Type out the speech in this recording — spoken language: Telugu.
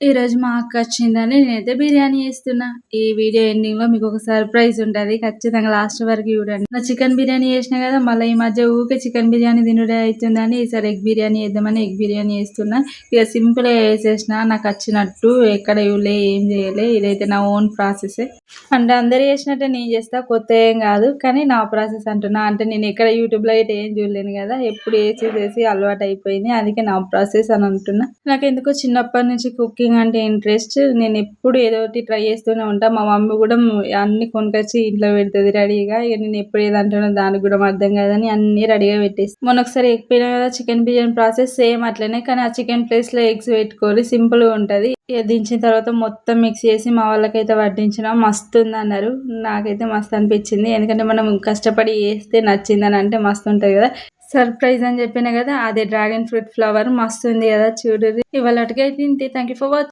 ఈరోజు మా అక్క వచ్చిందని నేనైతే బిర్యానీ చేస్తున్నా. ఈ వీడియో ఎండింగ్‌లో మీకొక సర్ప్రైజ్ ఉంటది. ఖచ్చితంగా లాస్ట్ వరకు చూడండి. నా చికెన్ బిర్యానీ చేసినా కదా! మళ్ళీ ఈ మధ్య ఊకే చికెన్ బిర్యానీ తినుడే అయితుందని ఈసారి ఎగ్ బిర్యానీ చేద్దామని ఎగ్ బిర్యానీ చేస్తున్నా. ఇక సింపుల్‌గా చేసేసిన నాకచ్చినట్టు. ఎక్కడ చూడలే, ఏం చేయలే. ఇదైతే నా ఓన్ ప్రాసెసే. అంటే అందరూ చేసినట్టే నేను చేస్తా. కొత్త ఏం కాదు. కానీ నా ప్రాసెస్ అంటున్నా. అంటే నేను ఎక్కడ యూట్యూబ్‌లో అయితే ఏం చూడలేను కదా! ఎప్పుడు చేసి అలవాటయిపోయింది. అందుకే నా ప్రాసెస్ అని అంటున్నా. నాకెందుకో చిన్నప్పటి నుంచి కుకింగ్ అంటే ఇంట్రెస్ట్. నేనెప్పుడు ఏదో ఒకటి ట్రై చేస్తూనే ఉంటా. మా మమ్మీ కూడా అన్నీ కొనుకొచ్చి ఇంట్లో పెడతది రెడీగా. ఇక నేను ఎప్పుడు ఏదంటానో దానికి కూడా అర్థం కాదని అన్నీ రెడీగా పెట్టేసి మొన్న ఒకసారి చెప్పినా కదా చికెన్ బిర్యానీ ప్రాసెస్ సేమ్ అట్లనే. కానీ ఆ చికెన్ ప్లేస్‌లో ఎగ్స్ పెట్టుకోవాలి. సింపుల్‌గా ఉంటది. ఇక దించిన తర్వాత మొత్తం మిక్స్ చేసి మా వాళ్ళకైతే వడ్డించినా. మస్తుందన్నారు. నాకైతే మస్తు అనిపించింది. ఎందుకంటే మనం కష్టపడి చేస్తే నచ్చిందని అంటే మస్తుంటది కదా! సర్ప్రైజ్ అని చెప్పినా కదా! అదే డ్రాగన్ ఫ్రూట్ ఫ్లవర్ మస్తుంది కదా! చూడుర్రి. ఇవాళటికి అయితే ఇంతే. Thank you for watching.